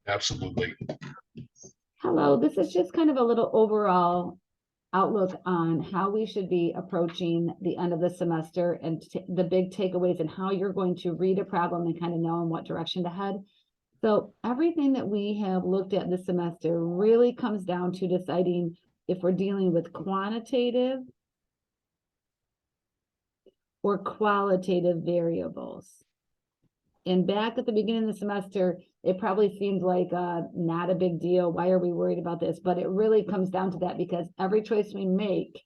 Absolutely. Hello, this is just kind of a little overall outlook on how we should be approaching the end of the semester and the big takeaways and how you're going to read a problem and kind of know in what direction to head. So everything that we have looked at this semester really comes down to deciding if we're dealing with quantitative or qualitative variables. And back at the beginning of the semester, it probably seemed like not a big deal. Why are we worried about this? But it really comes down to that, because every choice we make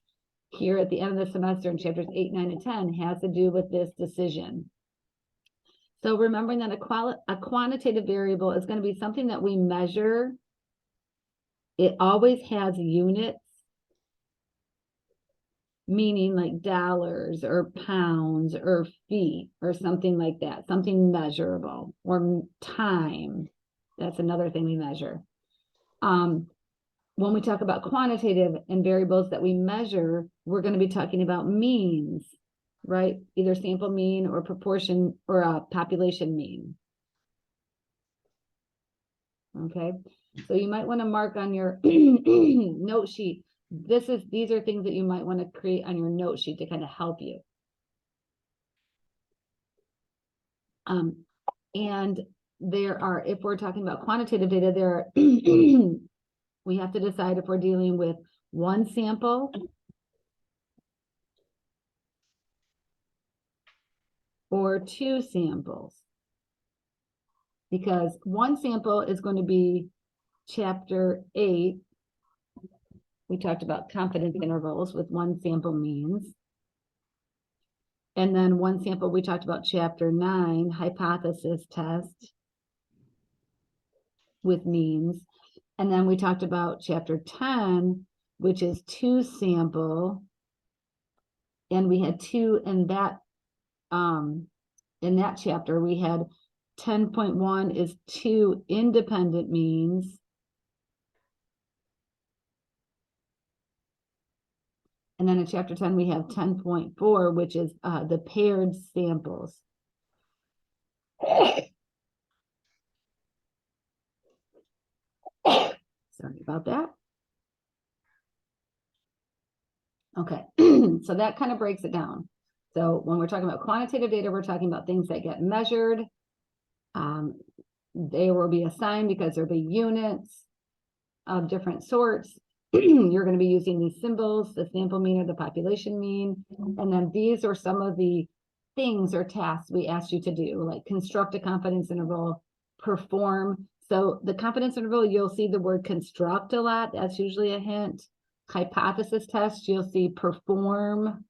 here at the end of the semester in chapters 8, 9, and 10 has to do with this decision. So remembering that a quantitative variable is going to be something that we measure. It always has units, meaning like dollars or pounds or feet or something like that, something measurable, or time. That's another thing we measure. When we talk about quantitative and variables that we measure, we're going to be talking about means, right? Either sample mean or proportion or a population mean. Okay, so you might want to mark on your note sheet. These are things that you might want to create on your note sheet to kind of help you. And there are, if we're talking about quantitative data, there are we have to decide if we're dealing with one sample or two samples, because one sample is going to be chapter 8. We talked about confidence intervals with one sample means. And then one sample, we talked about chapter 9, hypothesis test with means. And then we talked about chapter 10, which is two sample. And we had two in that chapter. We had 10.1 is two independent means. And then in chapter 10, we have 10.4, which is the paired samples. Sorry about that. Okay, so that kind of breaks it down. So when we're talking about quantitative data, we're talking about things that get measured. They will be assigned because there'll be units of different sorts. You're going to be using these symbols, the sample mean or the population mean. And then these are some of the things or tasks we asked you to do, like construct a confidence interval, perform. So the confidence interval, you'll see the word construct a lot. That's usually a hint. Hypothesis test, you'll see perform.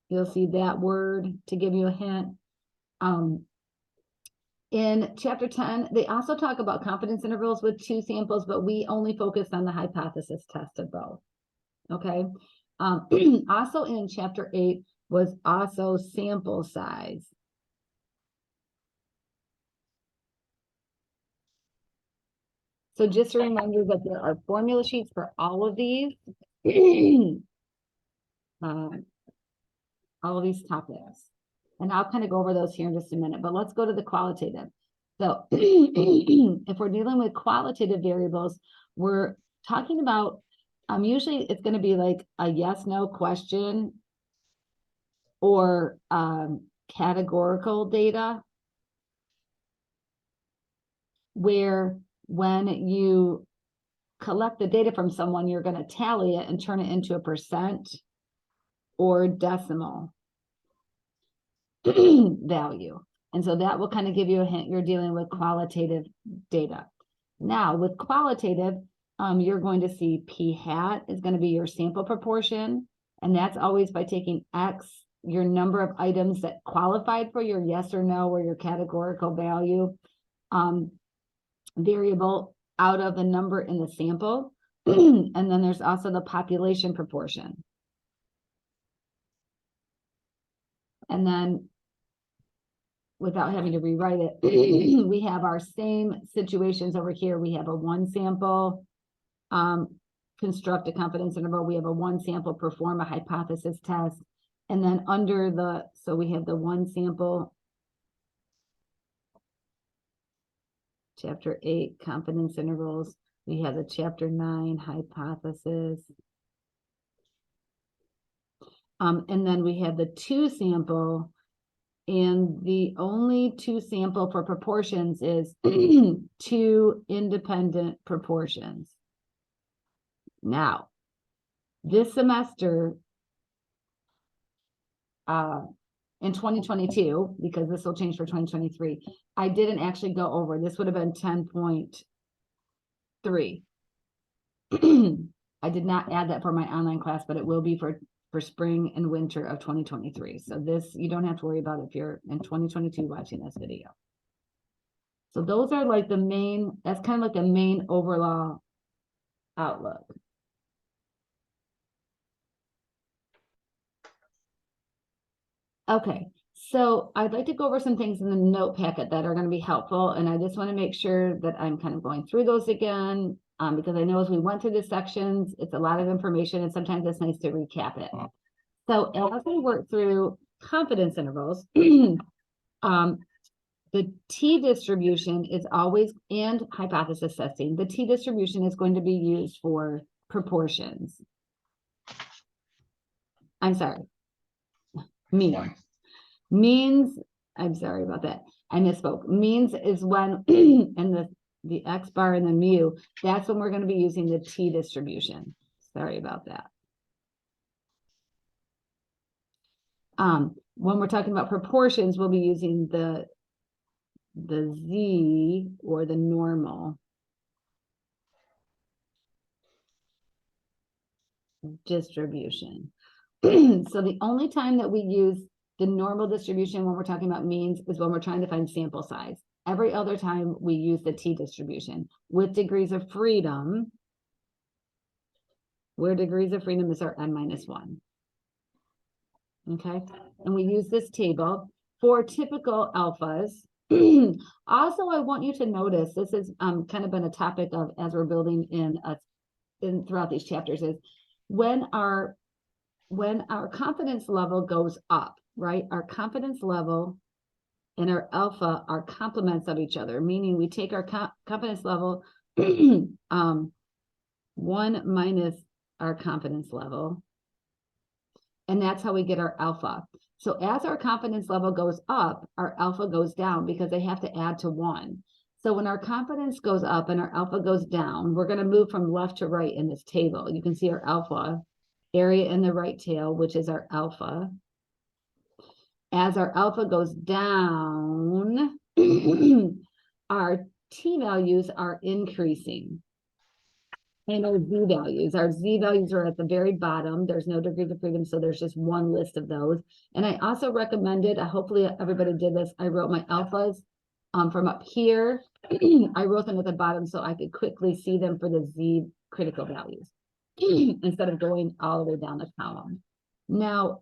You'll see that word to give you a hint. In chapter 10, they also talk about confidence intervals with two samples, but we only focus on the hypothesis test of both. Okay. Also in chapter 8 was also sample size. So just a reminder that there are formula sheets for all of these. All of these topics. And I'll kind of go over those here in just a minute, but let's go to the qualitative. So if we're dealing with qualitative variables, we're talking about, usually it's going to be like a yes, no question or categorical data, where when you collect the data from someone, you're going to tally it and turn it into a percent or decimal value. And so that will kind of give you a hint you're dealing with qualitative data. Now with qualitative, you're going to see P hat is going to be your sample proportion. And that's always by taking X, your number of items that qualified for your yes or no or your categorical value variable out of the number in the sample. And then there's also the population proportion. And then without having to rewrite it, we have our same situations over here. We have a one sample, construct a confidence interval. We have a one sample, perform a hypothesis test. And then under the, so we have the one sample chapter 8, confidence intervals. We have the chapter 9, hypothesis. And then we have the 2 sample, and the only 2 sample for proportions is 2 independent proportions. Now, this semester, in 2022, because this will change for 2023, I didn't actually go over. This would have been 10.3. I did not add that for my online class, but it will be for spring and winter of 2023. So this, you don't have to worry about if you're in 2022 watching this video. So those are like the main, that's kind of like the main overall outlook. Okay, so I'd like to go over some things in the note packet that are going to be helpful, and I just want to make sure that I'm kind of going through those again, because I know as we went through the sections, it's a lot of information, and sometimes it's nice to recap it. So as we work through confidence intervals, the T distribution is always, and hypothesis testing, the T distribution is going to be used for proportions. I'm sorry. Means, I'm sorry about that. I misspoke. Means is when, and the X bar and the mu, that's when we're going to be using the T distribution. Sorry about that. When we're talking about proportions, we'll be using the Z or the normal distribution. So the only time that we use the normal distribution when we're talking about means is when we're trying to find sample size. Every other time we use the T distribution. With degrees of freedom, where degrees of freedom is our n-1. Okay, and we use this table for typical alphas. Also, I want you to notice, this has kind of been a topic of as we're building in throughout these chapters, is when our confidence level goes up, right? Our confidence level and our alpha are complements of each other, meaning we take our confidence level 1 minus our confidence level, and that's how we get our alpha. So as our confidence level goes up, our alpha goes down because they have to add to 1. So when our confidence goes up and our alpha goes down, we're going to move from left to right in this table. You can see our alpha area in the right tail, which is our alpha. As our alpha goes down, our T values are increasing. And our Z values are at the very bottom. There's no degrees of freedom, so there's just one list of those. And I also recommended, hopefully everybody did this, I wrote my alphas from up here. I wrote them at the bottom so I could quickly see them for the Z critical values instead of going all the way down the column. Now,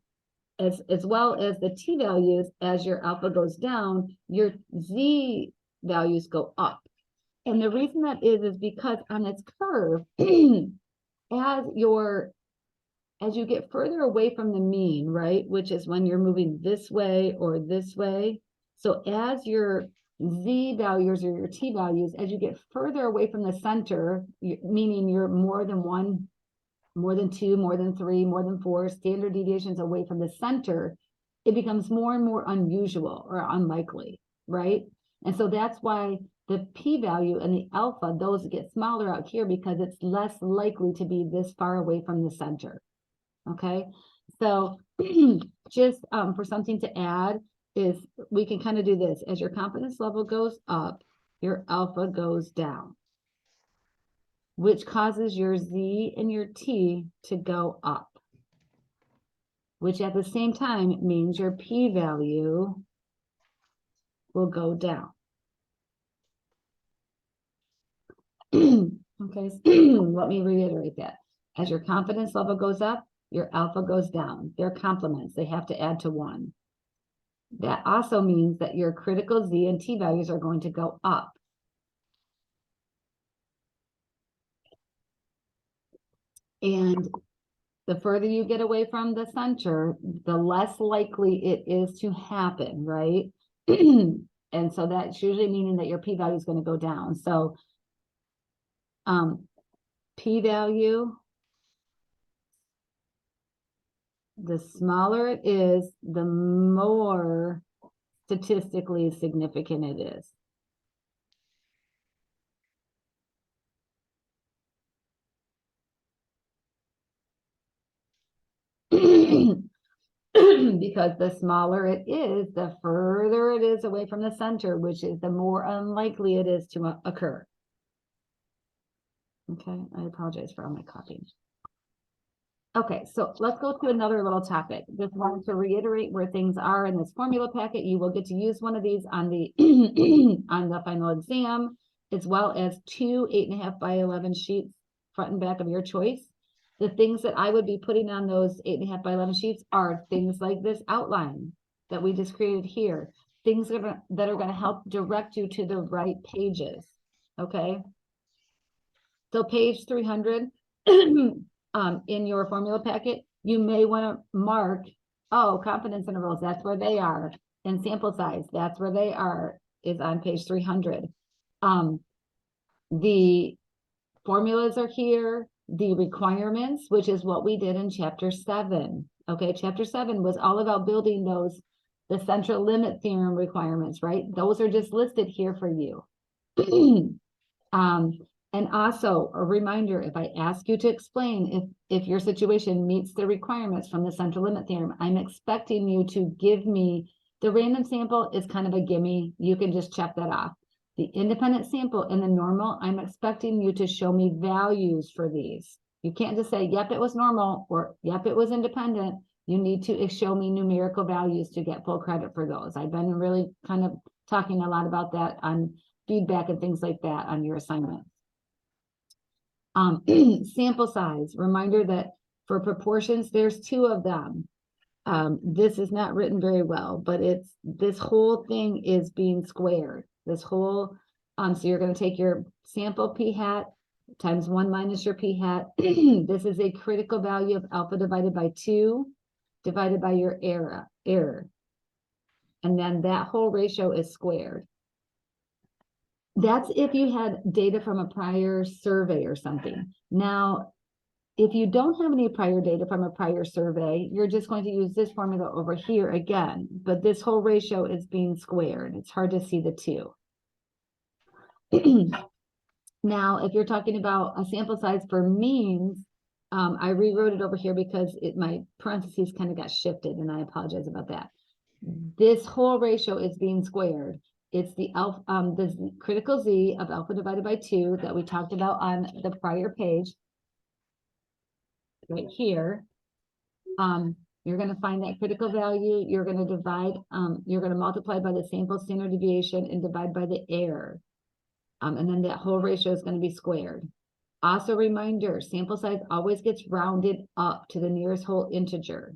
as well as the T values, as your alpha goes down, your Z values go up. And the reason that is because on its curve, as you get further away from the mean, right, which is when you're moving this way or this way. So as your Z values or your T values, as you get further away from the center, meaning you're more than 1, more than 2, more than 3, more than 4 standard deviations away from the center, it becomes more and more unusual or unlikely, right? And so that's why the P value and the alpha, those get smaller out here because it's less likely to be this far away from the center. Okay, so just for something to add is we can kind of do this. As your confidence level goes up, your alpha goes down, which causes your Z and your T to go up, which at the same time means your P value will go down. Okay, let me reiterate that. As your confidence level goes up, your alpha goes down. They're complements. They have to add to 1. That also means that your critical Z and T values are going to go up. And the further you get away from the center, the less likely it is to happen, right? And so that's usually meaning that your p-value is going to go down. So p-value, the smaller it is, the more statistically significant it is. Because the smaller it is, the further it is away from the center, which is the more unlikely it is to occur. Okay, I apologize for all my copying. Okay, so let's go to another little topic. Just wanted to reiterate where things are in this formula packet. You will get to use one of these on the on the final exam, as well as 2 8.5 by 11 sheets, front and back of your choice. The things that I would be putting on those 8.5 by 11 sheets are things like this outline that we just created here, things that are going to help direct you to the right pages. Okay, so page 300. In your formula packet, you may want to mark, oh, confidence intervals, that's where they are. And sample size, that's where they are, is on page 300. The formulas are here, the requirements, which is what we did in chapter 7. Okay, chapter 7 was all about building those, the central limit theorem requirements, right? Those are just listed here for you. And also a reminder, if I ask you to explain if your situation meets the requirements from the central limit theorem, I'm expecting you to give me, the random sample is kind of a gimme. You can just check that off. The independent sample and the normal, I'm expecting you to show me values for these. You can't just say, yep, it was normal, or yep, it was independent. You need to show me numerical values to get full credit for those. I've been really kind of talking a lot about that on feedback and things like that on your assignment. Sample size, reminder that for proportions, there's 2 of them. This is not written very well, but this whole thing is being squared. This whole, so you're going to take your sample p hat times 1 minus your p hat. This is a critical value of alpha divided by 2 divided by your error. And then that whole ratio is squared. That's if you had data from a prior survey or something. Now, if you don't have any prior data from a prior survey, you're just going to use this formula over here again, but this whole ratio is being squared. It's hard to see the 2. Now, if you're talking about a sample size for means, I rewrote it over here because my parentheses kind of got shifted, and I apologize about that. This whole ratio is being squared. It's the critical Z of alpha divided by 2 that we talked about on the prior page. Right here. You're going to find that critical value. You're going to divide, you're going to multiply by the sample standard deviation and divide by the error. And then that whole ratio is going to be squared. Also, reminder, sample size always gets rounded up to the nearest whole integer.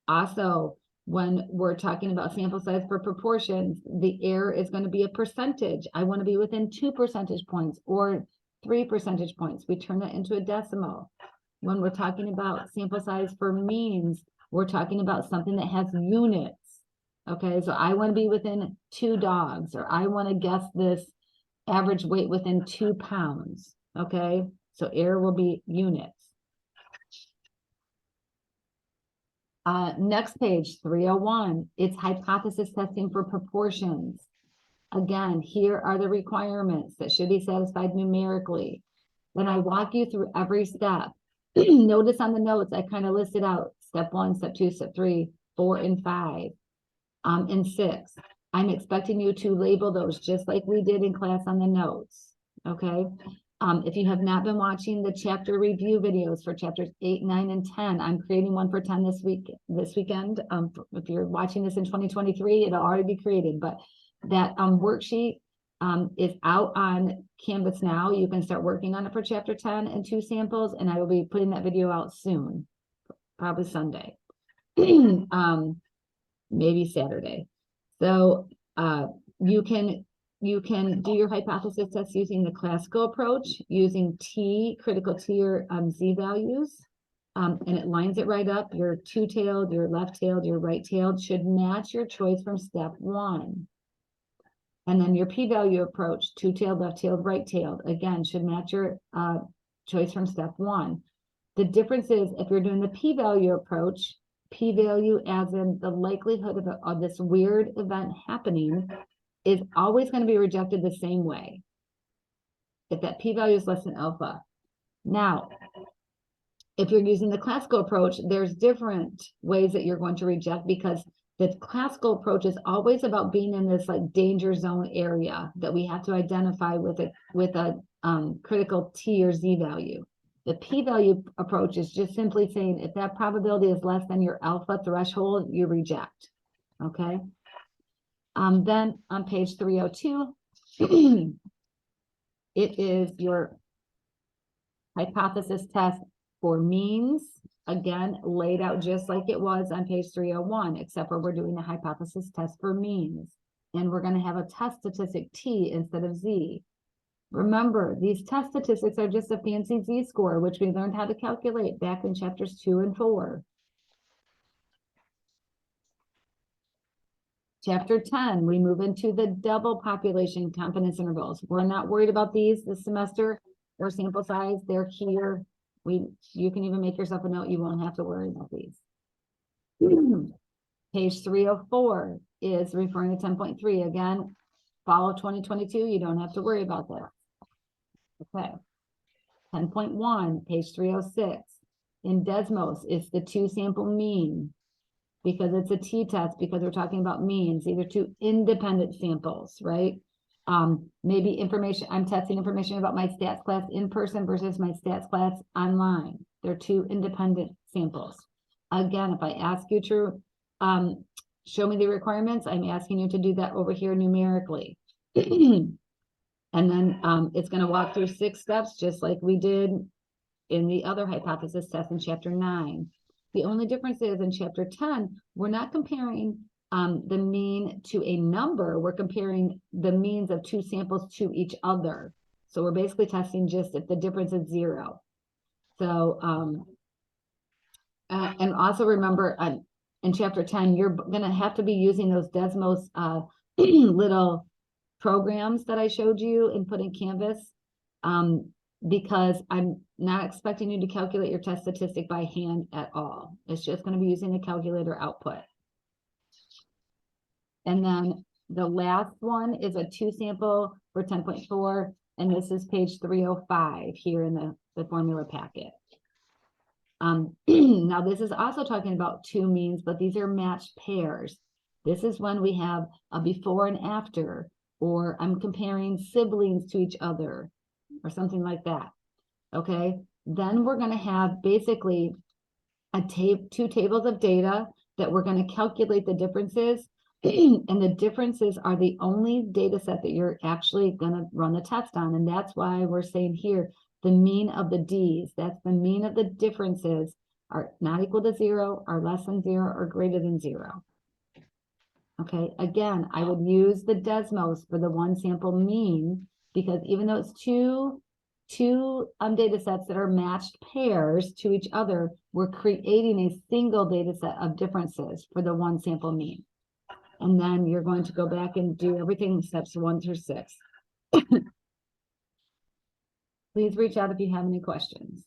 Also, when we're talking about sample size for proportions, the error is going to be a percentage. I want to be within 2 percentage points or 3 percentage points. We turn that into a decimal. When we're talking about sample size for means, we're talking about something that has units. Okay, so I want to be within 2 dogs, or I want to guess this average weight within 2 pounds. Okay, so error will be units. Next page, 301, it's hypothesis testing for proportions. Again, here are the requirements that should be satisfied numerically. Then I walk you through every step. Notice on the notes, I kind of listed out step 1, step 2, step 3, 4, and 5, and 6. I'm expecting you to label those just like we did in class on the notes, okay? If you have not been watching the chapter review videos for chapters 8, 9, and 10, I'm creating one for 10 this weekend. If you're watching this in 2023, it'll already be created, but that worksheet is out on Canvas now. You can start working on it for chapter 10 and 2 samples, and I will be putting that video out soon, probably Sunday, maybe Saturday. So you can do your hypothesis test using the classical approach, using critical T or Z values. and it lines it right up. Your two-tailed, your left-tailed, your right-tailed should match your choice from step 1. And then your p-value approach, two-tailed, left-tailed, right-tailed, again, should match your choice from step 1. The difference is if you're doing the p-value approach, p-value as in the likelihood of this weird event happening is always going to be rejected the same way. If that p-value is less than alpha. Now, if you're using the classical approach, there's different ways that you're going to reject, because the classical approach is always about being in this like danger zone area that we have to identify with a critical t or z value. The p-value approach is just simply saying if that probability is less than your alpha threshold, you reject. Okay. Then on page 302, it is your hypothesis test for means, again, laid out just like it was on page 301, except for we're doing the hypothesis test for means. And we're going to have a test statistic T instead of Z. Remember, these test statistics are just a fancy Z-score, which we learned how to calculate back in chapters 2 and 4. Chapter 10, we move into the double population confidence intervals. We're not worried about these this semester or sample size. They're here. You can even make yourself a note. You won't have to worry about these. Page 304 is referring to 10.3. Again, follow 2022. You don't have to worry about that. Okay. 10.1, page 306. In Desmos, it's the two sample mean, because it's a t-test, because we're talking about means. These are two independent samples, right? Maybe information, I'm testing information about my stats class in person versus my stats class online. They're two independent samples. Again, if I ask you to show me the requirements, I'm asking you to do that over here numerically. And then it's going to walk through 6 steps, just like we did in the other hypothesis test in chapter 9. The only difference is in chapter 10, we're not comparing the mean to a number. We're comparing the means of 2 samples to each other. So we're basically testing just if the difference is 0. So, and also remember in chapter 10, you're going to have to be using those Desmos little programs that I showed you and put in Canvas, because I'm not expecting you to calculate your test statistic by hand at all. It's just going to be using the calculator output. And then the last one is a 2 sample for 10.4, and this is page 305 here in the formula packet. Now this is also talking about 2 means, but these are matched pairs. This is when we have a before and after, or I'm comparing siblings to each other, or something like that. Okay, then we're going to have basically two tables of data that we're going to calculate the differences. And the differences are the only data set that you're actually going to run the test on. And that's why we're saying here the mean of the D's, that's the mean of the differences, are not equal to 0, are less than 0, or greater than 0. Okay, again, I would use the Desmos for the 1 sample mean, because even though it's two data sets that are matched pairs to each other, we're creating a single data set of differences for the 1 sample mean. And then you're going to go back and do everything in steps 1 through 6. Please reach out if you have any questions.